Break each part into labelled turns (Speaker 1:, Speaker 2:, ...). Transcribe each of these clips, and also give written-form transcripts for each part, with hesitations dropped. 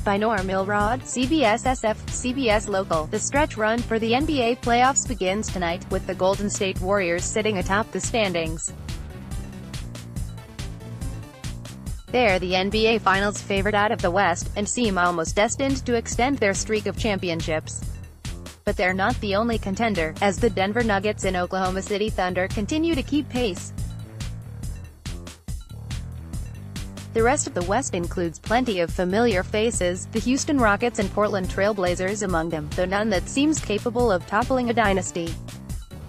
Speaker 1: by Norm Elrod, CBS SF, CBS Local. The stretch run for the NBA playoffs begins tonight, with the Golden State Warriors sitting atop the standings. They're the NBA Finals favorite out of the West, and seem almost destined to extend their streak of championships. But they're not the only contender, as the Denver Nuggets and Oklahoma City Thunder continue to keep pace. The rest of the West includes plenty of familiar faces, the Houston Rockets and Portland Trail Blazers among them, though none that seems capable of toppling a dynasty.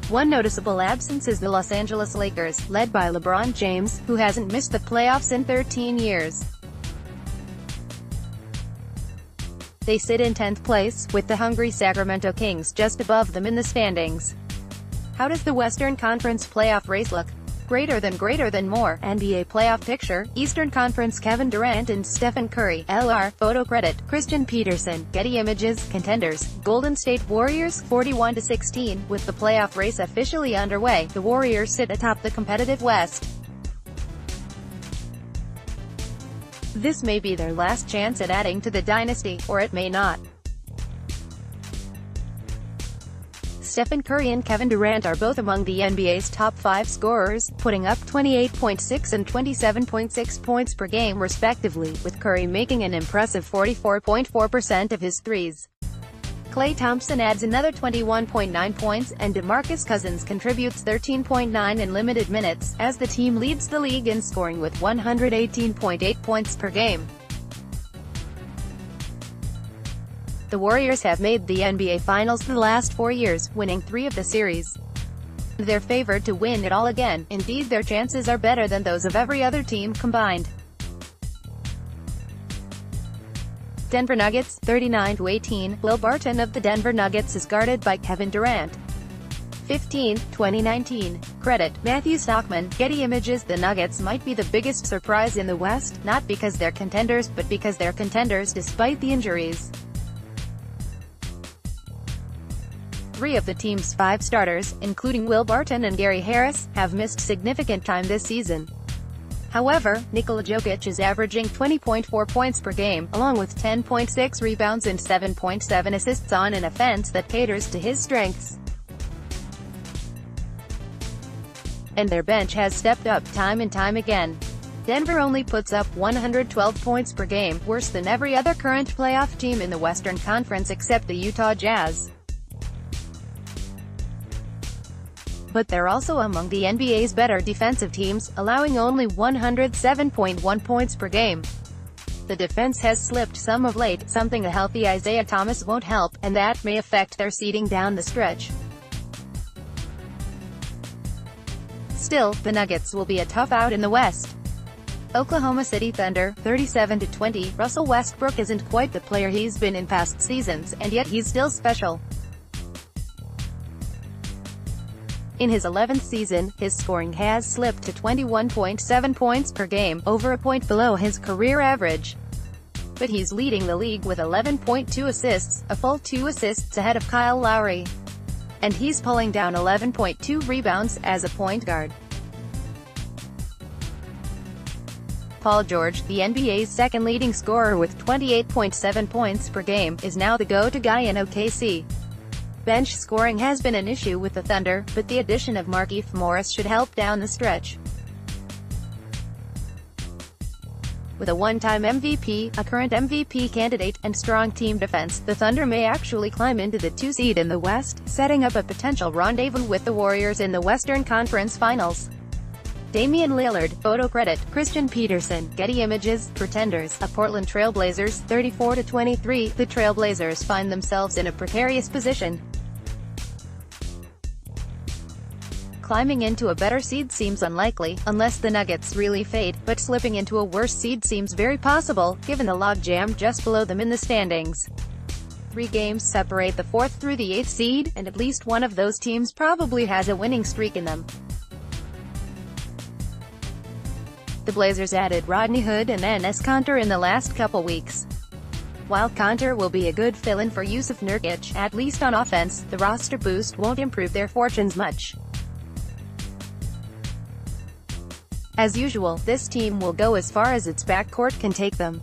Speaker 1: One noticeable absence is the Los Angeles Lakers, led by LeBron James, who hasn't missed the playoffs in 13 years. They sit in 10th place, with the hungry Sacramento Kings just above them in the standings. How does the Western Conference playoff race look? Greater than more. NBA playoff picture, Eastern Conference Kevin Durant and Stephen Curry, LR, photo credit, Christian Peterson, Getty Images, contenders, Golden State Warriors, 41-16, with the playoff race officially underway, the Warriors sit atop the competitive West. This may be their last chance at adding to the dynasty, or it may not. Stephen Curry and Kevin Durant are both among the NBA's top 5 scorers, putting up 28.6 and 27.6 points per game respectively, with Curry making an impressive 44.4% of his threes. Klay Thompson adds another 21.9 points, and DeMarcus Cousins contributes 13.9 in limited minutes, as the team leads the league in scoring with 118.8 points per game. The Warriors have made the NBA Finals the last 4 years, winning 3 of the series. They're favored to win it all again. Indeed, their chances are better than those of every other team combined. Denver Nuggets, 39-18. Will Barton of the Denver Nuggets is guarded by Kevin Durant. 15, 2019. Credit, Matthew Stockman, Getty Images. The Nuggets might be the biggest surprise in the West, not because they're contenders, but because they're contenders despite the injuries. 3 of the team's 5 starters, including Will Barton and Gary Harris, have missed significant time this season. However, Nikola Jokic is averaging 20.4 points per game, along with 10.6 rebounds and 7.7 assists on an offense that caters to his strengths. And their bench has stepped up time and time again. Denver only puts up 112 points per game, worse than every other current playoff team in the Western Conference except the Utah Jazz. But they're also among the NBA's better defensive teams, allowing only 107.1 points per game. The defense has slipped some of late, something a healthy Isaiah Thomas won't help, and that may affect their seeding down the stretch. Still, the Nuggets will be a tough out in the West. Oklahoma City Thunder, 37-20. Russell Westbrook isn't quite the player he's been in past seasons, and yet he's still special. In his 11th season, his scoring has slipped to 21.7 points per game, over a point below his career average. But he's leading the league with 11.2 assists, a full 2 assists ahead of Kyle Lowry. And he's pulling down 11.2 rebounds, as a point guard. Paul George, the NBA's second leading scorer with 28.7 points per game, is now the go-to guy in OKC. Bench scoring has been an issue with the Thunder, but the addition of Markieff Morris should help down the stretch. With a one-time MVP, a current MVP candidate, and strong team defense, the Thunder may actually climb into the 2 seed in the West, setting up a potential rendezvous with the Warriors in the Western Conference Finals. Damian Lillard, photo credit, Christian Peterson, Getty Images, Pretenders, a Portland Trail Blazers, 34-23. The Trail Blazers find themselves in a precarious position. Climbing into a better seed seems unlikely, unless the Nuggets really fade, but slipping into a worse seed seems very possible, given the logjam just below them in the standings. 3 games separate the 4th through the 8th seed, and at least one of those teams probably has a winning streak in them. The Blazers added Rodney Hood and Enes Kanter in the last couple weeks. While Kanter will be a good fill-in for Jusuf Nurkic, at least on offense, the roster boost won't improve their fortunes much. As usual, this team will go as far as its backcourt can take them.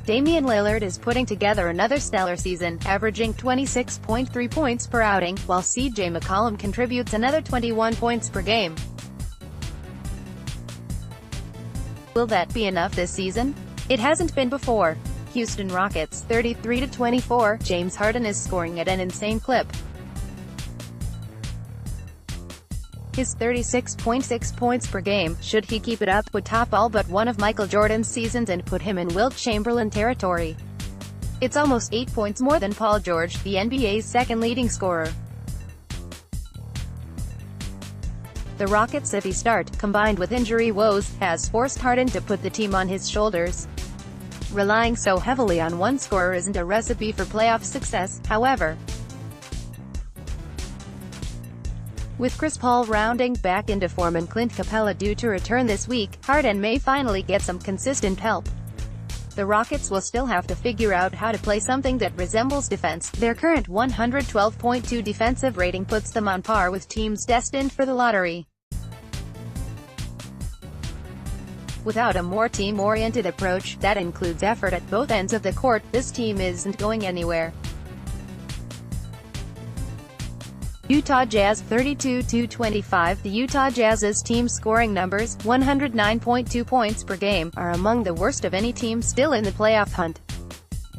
Speaker 1: Damian Lillard is putting together another stellar season, averaging 26.3 points per outing, while CJ McCollum contributes another 21 points per game. Will that be enough this season? It hasn't been before. Houston Rockets, 33-24, James Harden is scoring at an insane clip. His 36.6 points per game, should he keep it up, would top all but one of Michael Jordan's seasons and put him in Wilt Chamberlain territory. It's almost 8 points more than Paul George, the NBA's second leading scorer. The Rockets' iffy start, combined with injury woes, has forced Harden to put the team on his shoulders. Relying so heavily on one scorer isn't a recipe for playoff success, however. With Chris Paul rounding back into form and Clint Capella due to return this week, Harden may finally get some consistent help. The Rockets will still have to figure out how to play something that resembles defense. Their current 112.2 defensive rating puts them on par with teams destined for the lottery. Without a more team-oriented approach, that includes effort at both ends of the court, this team isn't going anywhere. Utah Jazz, 32-25. The Utah Jazz's team scoring numbers, 109.2 points per game, are among the worst of any team still in the playoff hunt.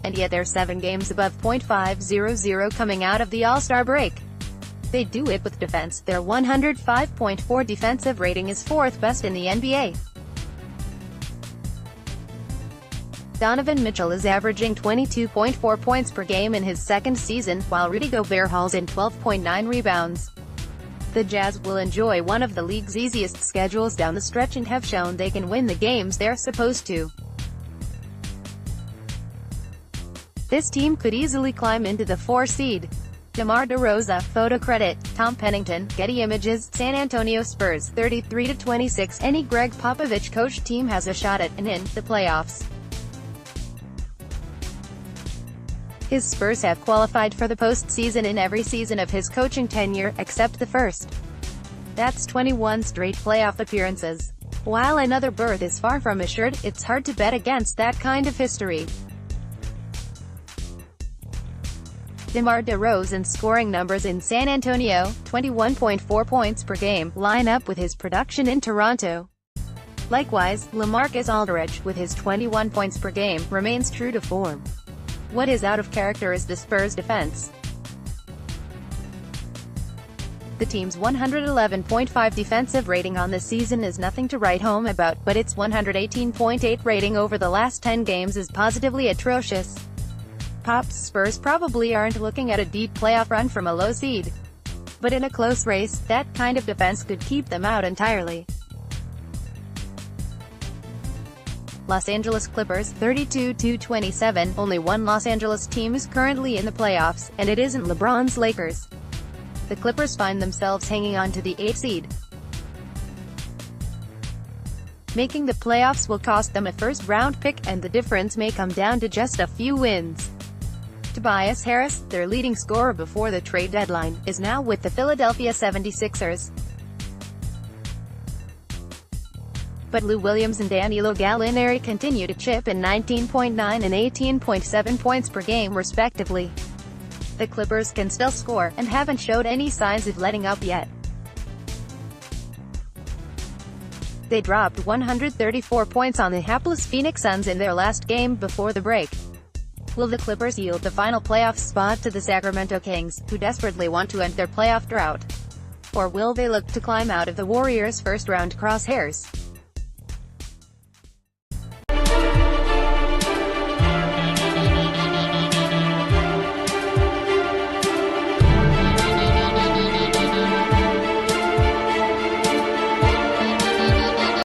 Speaker 1: And yet they're 7 games above .500 coming out of the All-Star break. They do it with defense. Their 105.4 defensive rating is 4th best in the NBA. Donovan Mitchell is averaging 22.4 points per game in his second season, while Rudy Gobert hauls in 12.9 rebounds. The Jazz will enjoy one of the league's easiest schedules down the stretch and have shown they can win the games they're supposed to. This team could easily climb into the 4 seed. DeMar DeRozan, photo credit, Tom Pennington, Getty Images, San Antonio Spurs, 33-26. Any Greg Popovich coached team has a shot at and in the playoffs. His Spurs have qualified for the postseason in every season of his coaching tenure, except the first. That's 21 straight playoff appearances. While another berth is far from assured, it's hard to bet against that kind of history. DeMar DeRozan's scoring numbers in San Antonio, 21.4 points per game, line up with his production in Toronto. Likewise, LaMarcus Aldridge, with his 21 points per game, remains true to form. What is out of character is the Spurs' defense. The team's 111.5 defensive rating on the season is nothing to write home about, but its 118.8 rating over the last 10 games is positively atrocious. Pop's Spurs probably aren't looking at a deep playoff run from a low seed. But in a close race, that kind of defense could keep them out entirely. Los Angeles Clippers, 32-27. Only one Los Angeles team is currently in the playoffs, and it isn't LeBron's Lakers. The Clippers find themselves hanging on to the 8th seed. Making the playoffs will cost them a first-round pick, and the difference may come down to just a few wins. Tobias Harris, their leading scorer before the trade deadline, is now with the Philadelphia 76ers. But Lou Williams and Danilo Gallinari continue to chip in 19.9 and 18.7 points per game respectively. The Clippers can still score, and haven't showed any signs of letting up yet. They dropped 134 points on the hapless Phoenix Suns in their last game before the break. Will the Clippers yield the final playoff spot to the Sacramento Kings, who desperately want to end their playoff drought? Or will they look to climb out of the Warriors' first-round crosshairs?